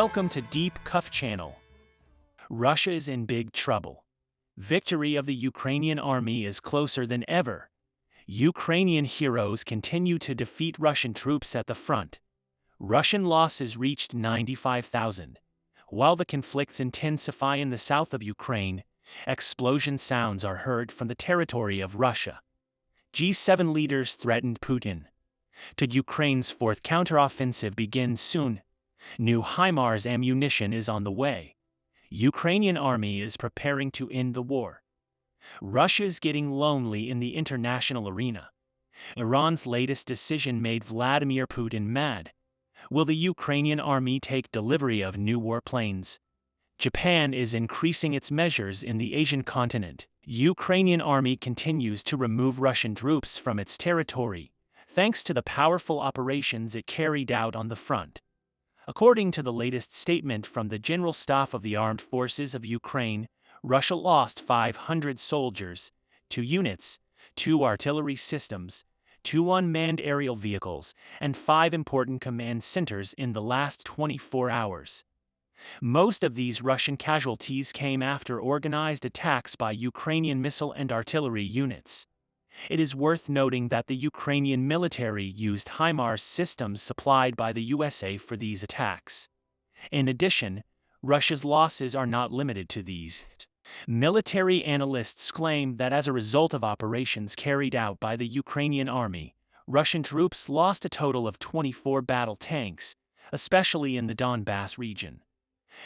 Welcome to Deep Cuff Channel. Russia is in big trouble. Victory of the Ukrainian army is closer than ever. Ukrainian heroes continue to defeat Russian troops at the front. Russian losses reached 95,000. While the conflicts intensify in the south of Ukraine, explosion sounds are heard from the territory of Russia. G7 leaders threatened Putin. Could Ukraine's fourth counteroffensive begin soon? New HIMARS ammunition is on the way. Ukrainian army is preparing to end the war. Russia is getting lonely in the international arena. Iran's latest decision made Vladimir Putin mad. Will the Ukrainian army take delivery of new warplanes? Japan is increasing its measures in the Asian continent. Ukrainian army continues to remove Russian troops from its territory, thanks to the powerful operations it carried out on the front. According to the latest statement from the General Staff of the Armed Forces of Ukraine, Russia lost 500 soldiers, 2 units, 2 artillery systems, 2 unmanned aerial vehicles, and 5 important command centers in the last 24 hours. Most of these Russian casualties came after organized attacks by Ukrainian missile and artillery units. It is worth noting that the Ukrainian military used HIMARS systems supplied by the USA for these attacks. In addition, Russia's losses are not limited to these. Military analysts claim that as a result of operations carried out by the Ukrainian army, Russian troops lost a total of 24 battle tanks, especially in the Donbass region.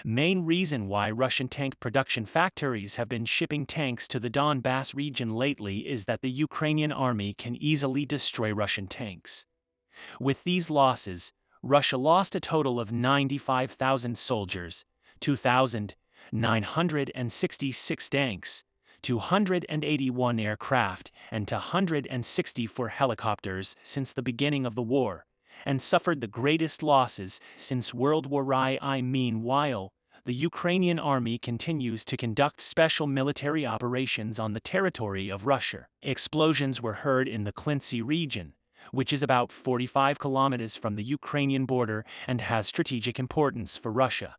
Main reason why Russian tank production factories have been shipping tanks to the Donbass region lately is that the Ukrainian army can easily destroy Russian tanks. With these losses, Russia lost a total of 95,000 soldiers, 2,966 tanks, 281 aircraft, and 164 helicopters since the beginning of the war, and suffered the greatest losses since World War I. Meanwhile, the Ukrainian army continues to conduct special military operations on the territory of Russia. Explosions were heard in the Klintsy region, which is about 45 kilometers from the Ukrainian border and has strategic importance for Russia.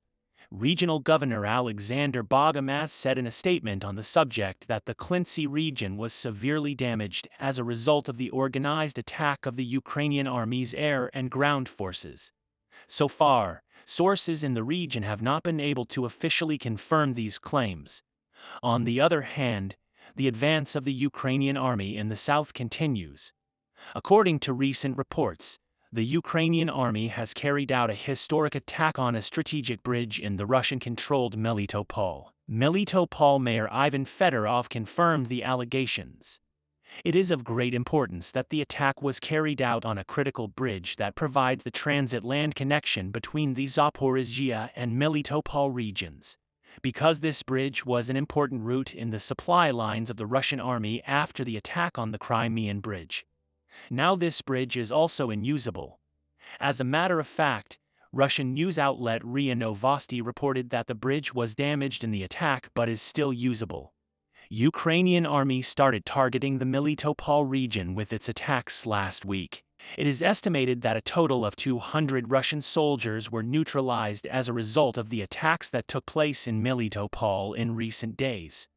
Regional Governor Alexander Bogomaz said in a statement on the subject that the Klintsy region was severely damaged as a result of the organized attack of the Ukrainian army's air and ground forces. So far, sources in the region have not been able to officially confirm these claims. On the other hand, the advance of the Ukrainian army in the south continues. According to recent reports, the Ukrainian army has carried out a historic attack on a strategic bridge in the Russian-controlled Melitopol. Melitopol Mayor Ivan Fedorov confirmed the allegations. It is of great importance that the attack was carried out on a critical bridge that provides the transit land connection between the Zaporizhzhia and Melitopol regions, because this bridge was an important route in the supply lines of the Russian army after the attack on the Crimean Bridge. Now this bridge is also unusable. As a matter of fact, Russian news outlet RIA Novosti reported that the bridge was damaged in the attack but is still usable. Ukrainian army started targeting the Melitopol region with its attacks last week. It is estimated that a total of 200 Russian soldiers were neutralized as a result of the attacks that took place in Melitopol in recent days.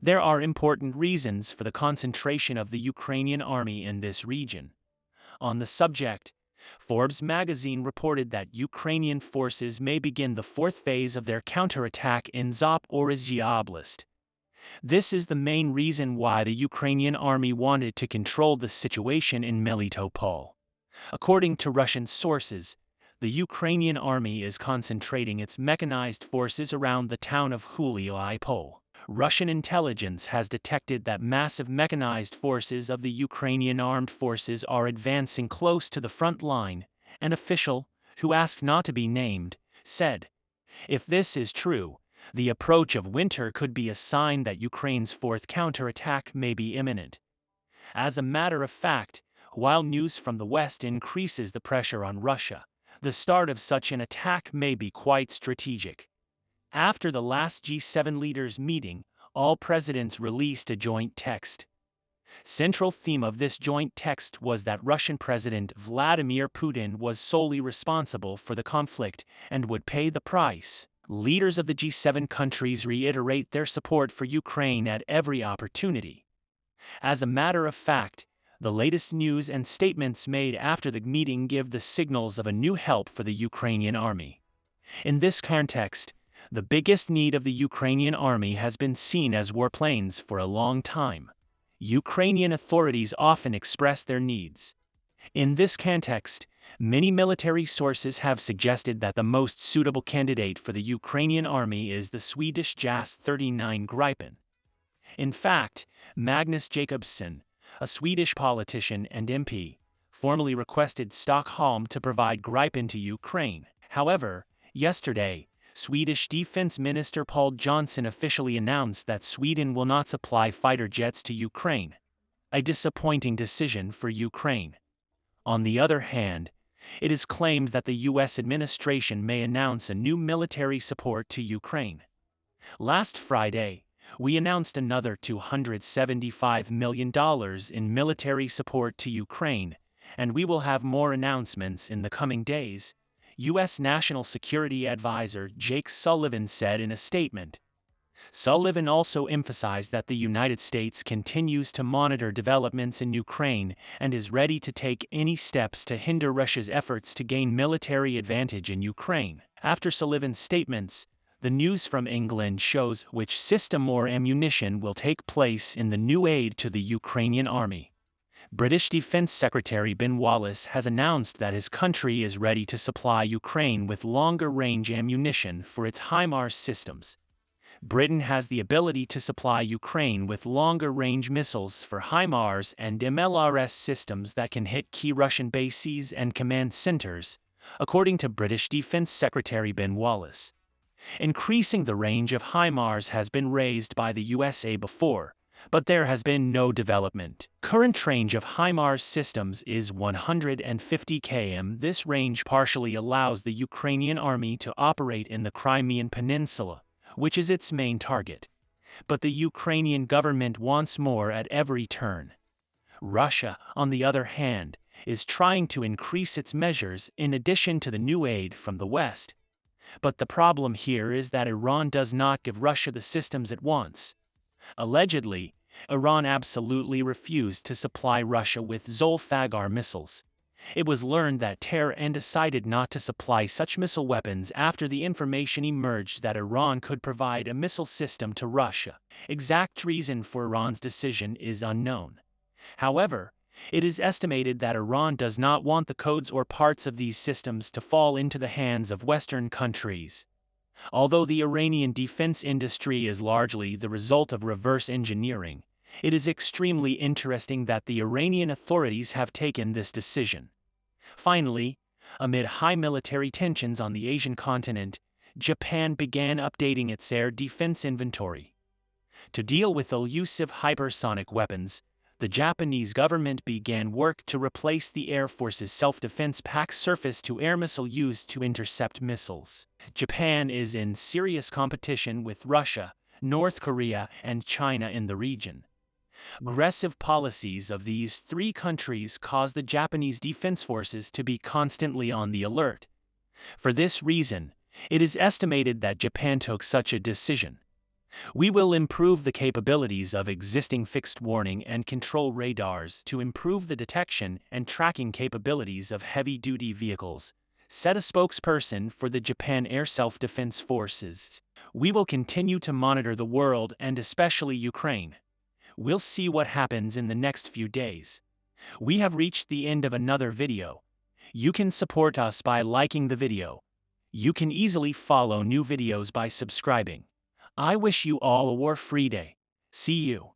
There are important reasons for the concentration of the Ukrainian army in this region. On the subject, Forbes magazine reported that Ukrainian forces may begin the fourth phase of their counterattack in Zaporizhzhia Oblast. This is the main reason why the Ukrainian army wanted to control the situation in Melitopol. According to Russian sources, the Ukrainian army is concentrating its mechanized forces around the town of Jugular. Russian intelligence has detected that massive mechanized forces of the Ukrainian armed forces are advancing close to the front line, an official, who asked not to be named, said. If this is true, the approach of winter could be a sign that Ukraine's fourth counterattack may be imminent. As a matter of fact, while news from the West increases the pressure on Russia, the start of such an attack may be quite strategic. After the last G7 leaders meeting, all presidents released a joint text. Central theme of this joint text was that Russian President Vladimir Putin was solely responsible for the conflict and would pay the price. Leaders of the G7 countries reiterate their support for Ukraine at every opportunity. As a matter of fact, the latest news and statements made after the meeting give the signals of a new help for the Ukrainian army. In this context, the biggest need of the Ukrainian army has been seen as warplanes for a long time. Ukrainian authorities often express their needs. In this context, many military sources have suggested that the most suitable candidate for the Ukrainian army is the Swedish JAS 39 Gripen. In fact, Magnus Jacobsson, a Swedish politician and MP, formally requested Stockholm to provide Gripen to Ukraine. However, yesterday, Swedish Defense Minister Paul Johnson officially announced that Sweden will not supply fighter jets to Ukraine, a disappointing decision for Ukraine. On the other hand, it is claimed that the U.S. administration may announce a new military support to Ukraine. Last Friday, we announced another $275 million in military support to Ukraine, and we will have more announcements in the coming days, U.S. National Security Advisor Jake Sullivan said in a statement. Sullivan also emphasized that the United States continues to monitor developments in Ukraine and is ready to take any steps to hinder Russia's efforts to gain military advantage in Ukraine. After Sullivan's statements, the news from England shows which system or ammunition will take place in the new aid to the Ukrainian army. British Defense Secretary Ben Wallace has announced that his country is ready to supply Ukraine with longer-range ammunition for its HIMARS systems. Britain has the ability to supply Ukraine with longer-range missiles for HIMARS and MLRS systems that can hit key Russian bases and command centers, according to British Defense Secretary Ben Wallace. Increasing the range of HIMARS has been raised by the USA before, but there has been no development. Current range of HIMARS systems is 150 km. This range partially allows the Ukrainian army to operate in the Crimean Peninsula, which is its main target. But the Ukrainian government wants more at every turn. Russia, on the other hand, is trying to increase its measures in addition to the new aid from the West. But the problem here is that Iran does not give Russia the systems it wants. Allegedly, Iran absolutely refused to supply Russia with Zolfaghar missiles. It was learned that Tehran decided not to supply such missile weapons after the information emerged that Iran could provide a missile system to Russia. Exact reason for Iran's decision is unknown. However, it is estimated that Iran does not want the codes or parts of these systems to fall into the hands of Western countries. Although the Iranian defense industry is largely the result of reverse engineering, it is extremely interesting that the Iranian authorities have taken this decision. Finally, amid high military tensions on the Asian continent, Japan began updating its air defense inventory. To deal with elusive hypersonic weapons, the Japanese government began work to replace the Air Force's self-defense pack surface-to-air missile used to intercept missiles. Japan is in serious competition with Russia, North Korea, and China in the region. Aggressive policies of these three countries cause the Japanese defense forces to be constantly on the alert. For this reason, it is estimated that Japan took such a decision. We will improve the capabilities of existing fixed warning and control radars to improve the detection and tracking capabilities of heavy-duty vehicles, said a spokesperson for the Japan Air Self-Defense Forces. We will continue to monitor the world and especially Ukraine. We'll see what happens in the next few days. We have reached the end of another video. You can support us by liking the video. You can easily follow new videos by subscribing. I wish you all a war-free day. See you.